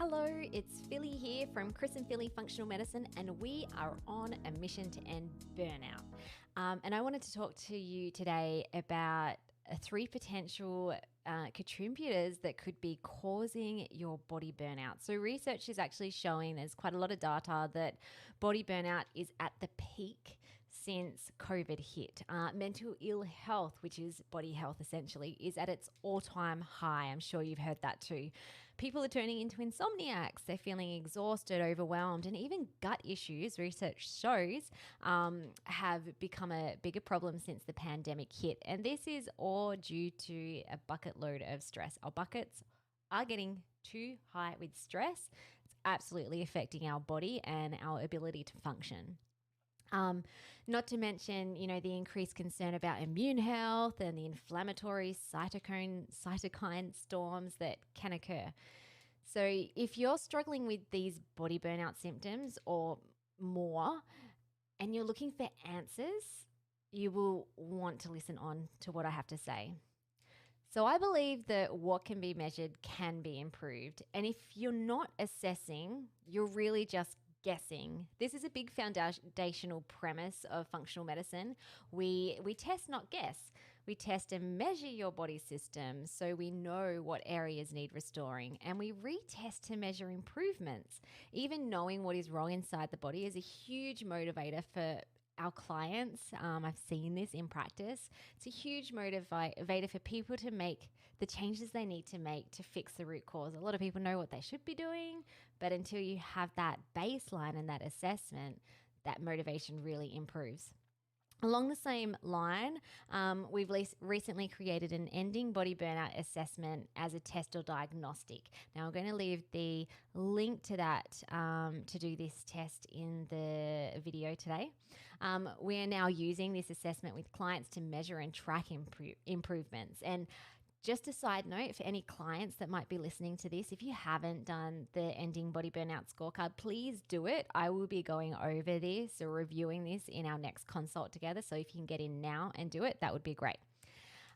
Hello, it's Philly here from Chris and Philly Functional Medicine, and we are on a mission to end burnout. And I wanted to talk to you today about three potential contributors that could be causing your body burnout. So research is actually showing there's quite a lot of data that body burnout is at the peak since COVID hit. Mental ill health, which is body health essentially, is at its all-time high. I'm sure you've heard that too. People are turning into insomniacs. They're feeling exhausted, overwhelmed, and even gut issues, research shows, have become a bigger problem since the pandemic hit. And this is all due to a bucket load of stress. Our buckets are getting too high with stress. It's absolutely affecting our body and our ability to function. Not to mention, the increased concern about immune health and the inflammatory cytokine storms that can occur. So if you're struggling with these body burnout symptoms or more, and you're looking for answers, you will want to listen on to what I have to say. So I believe that what can be measured can be improved. And if you're not assessing, you're really just guessing. This is a big foundational premise of functional medicine. We test, not guess. We test and measure your body system so we know what areas need restoring, and we retest to measure improvements. Even knowing what is wrong inside the body is a huge motivator for our clients. I've seen this in practice. It's a huge motivator for people to make the changes they need to make to fix the root cause. A lot of people know what they should be doing, but until you have that baseline and that assessment, that motivation really improves. Along the same line, we've recently created an ending body burnout assessment as a test or diagnostic. Now, I'm going to leave the link to that to do this test in the video today. We are now using this assessment with clients to measure and track improvements. And just a side note for any clients that might be listening to this, if you haven't done the Ending Body Burnout Scorecard, please do it. I will be going over this or reviewing this in our next consult together. So if you can get in now and do it, that would be great.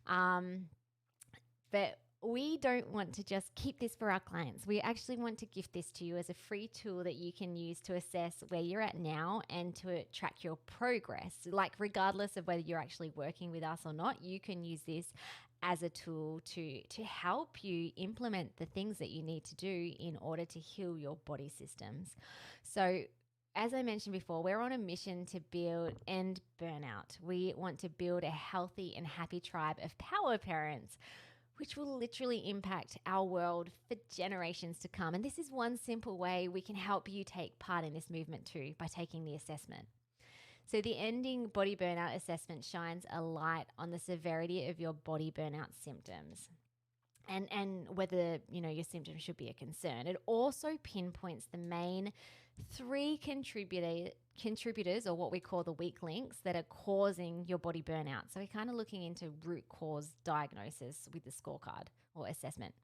But we don't want to just keep this for our clients. We actually want to gift this to you as a free tool that you can use to assess where you're at now and to track your progress. Like regardless of whether you're actually working with us or not, you can use this as a tool to help you implement the things that you need to do in order to heal your body systems. So as I mentioned before, we're on a mission to end burnout. We want to build a healthy and happy tribe of power parents, which will literally impact our world for generations to come. And this is one simple way we can help you take part in this movement too, by taking the assessment. So the Ending Body Burnout Assessment shines a light on the severity of your body burnout symptoms and whether, your symptoms should be a concern. It also pinpoints the main three contributors, or what we call the weak links, that are causing your body burnout. So we're kind of looking into root cause diagnosis with the scorecard or assessment.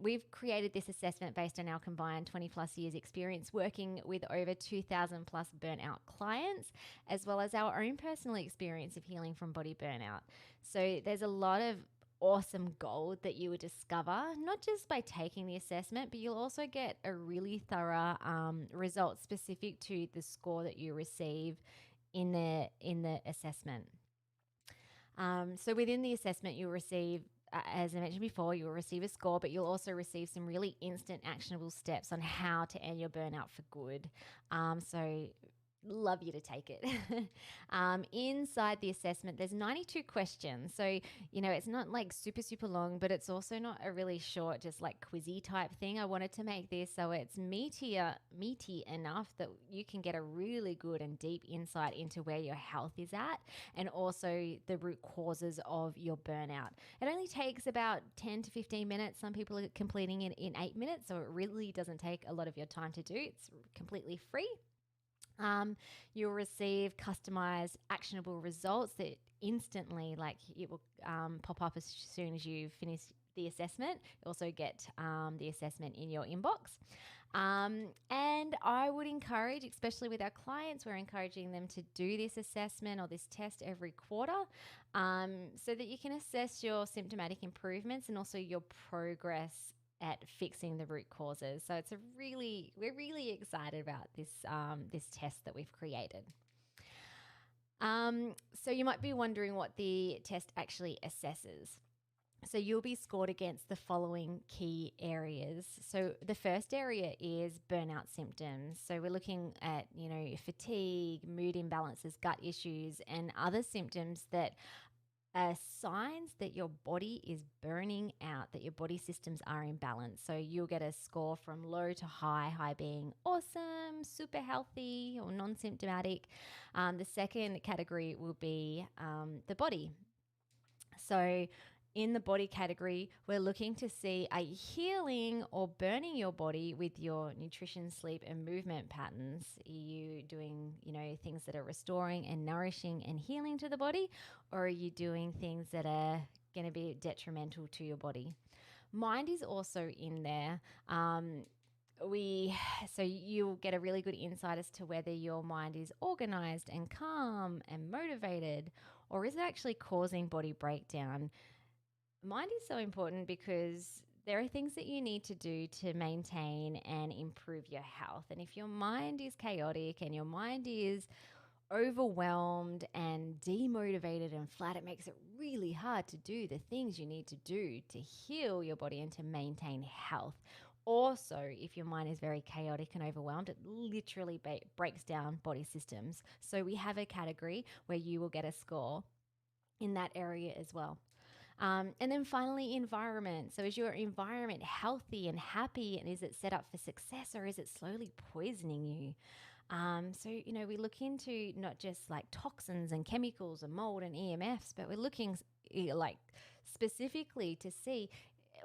We've created this assessment based on our combined 20 plus years experience working with over 2,000 plus burnout clients, as well as our own personal experience of healing from body burnout. So there's a lot of awesome gold that you will discover, not just by taking the assessment, but you'll also get a really thorough result specific to the score that you receive in the assessment. So within the assessment, you'll receive, as I mentioned before, you'll receive a score, but you'll also receive some really instant actionable steps on how to end your burnout for good. So love you to take it. Inside the assessment, there's 92 questions. So, it's not like super, super long, but it's also not a really short, just like quizzy type thing. I wanted to make this so it's meaty enough that you can get a really good and deep insight into where your health is at and also the root causes of your burnout. It only takes about 10 to 15 minutes. Some people are completing it in 8 minutes, so it really doesn't take a lot of your time to do. It's completely free. You'll receive customized actionable results that instantly, it will pop up as soon as you finish the assessment. You also get the assessment in your inbox. And I would encourage, especially with our clients, we're encouraging them to do this assessment or this test every quarter so that you can assess your symptomatic improvements and also your progress at fixing the root causes. So we're really excited about this test that we've created. So you might be wondering what the test actually assesses. So you'll be scored against the following key areas. So the first area is burnout symptoms. So we're looking at, fatigue, mood imbalances, gut issues, and other symptoms that are signs that your body is burning out, that your body systems are in balance. So you'll get a score from low to high, high being awesome, super healthy, or non-symptomatic. The second category will be the body. So in the body category, we're looking to see, are you healing or burning your body with your nutrition, sleep, and movement patterns? Are you doing, things that are restoring and nourishing and healing to the body? Or are you doing things that are going to be detrimental to your body? Mind is also in there. So you'll get a really good insight as to whether your mind is organized and calm and motivated, or is it actually causing body breakdown? Mind is so important because there are things that you need to do to maintain and improve your health. And if your mind is chaotic and your mind is overwhelmed and demotivated and flat, it makes it really hard to do the things you need to do to heal your body and to maintain health. Also, if your mind is very chaotic and overwhelmed, it literally breaks down body systems. So we have a category where you will get a score in that area as well. And then finally, environment. So is your environment healthy and happy, and is it set up for success, or is it slowly poisoning you? So we look into not just like toxins and chemicals and mold and EMFs, but we're looking like specifically to see,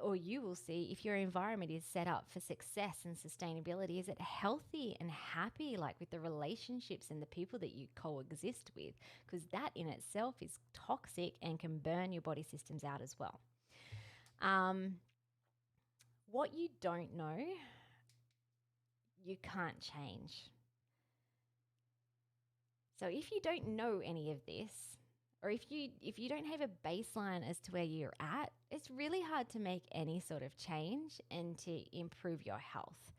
or you will see, if your environment is set up for success and sustainability. Is it healthy and happy, like with the relationships and the people that you coexist with? Because that in itself is toxic and can burn your body systems out as well. What you don't know, you can't change. So if you don't know any of this, or if you don't have a baseline as to where you're at, it's really hard to make any sort of change and to improve your health.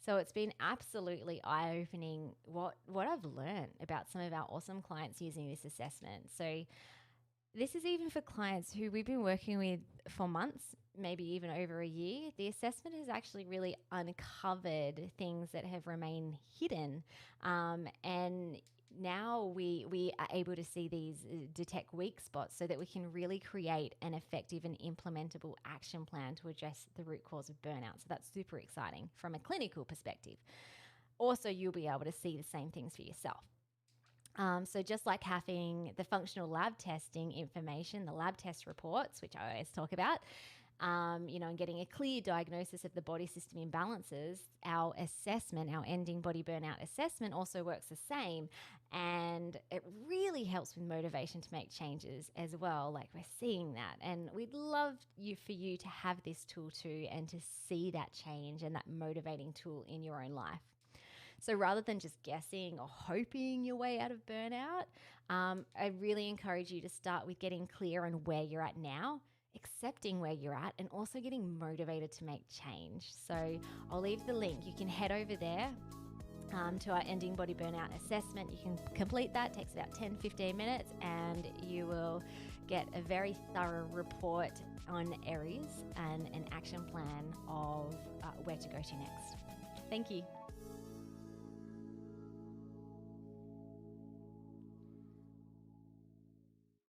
So it's been absolutely eye-opening what I've learned about some of our awesome clients using this assessment. So this is even for clients who we've been working with for months, maybe even over a year. The assessment has actually really uncovered things that have remained hidden, and now we are able to see these, detect weak spots, so that we can really create an effective and implementable action plan to address the root cause of burnout. So that's super exciting from a clinical perspective. Also, you'll be able to see the same things for yourself. So just like having the functional lab testing information, the lab test reports, which I always talk about, and getting a clear diagnosis of the body system imbalances, our assessment, our ending body burnout assessment also works the same. And it really helps with motivation to make changes as well. Like, we're seeing that. And we'd love for you to have this tool too, and to see that change and that motivating tool in your own life. So rather than just guessing or hoping your way out of burnout, I really encourage you to start with getting clear on where you're at now, accepting where you're at, and also getting motivated to make change. So I'll leave the link. You can head over there to our ending body burnout assessment. You can complete that. It takes about 10-15 minutes, and you will get a very thorough report on areas and an action plan of where to go to next. Thank you.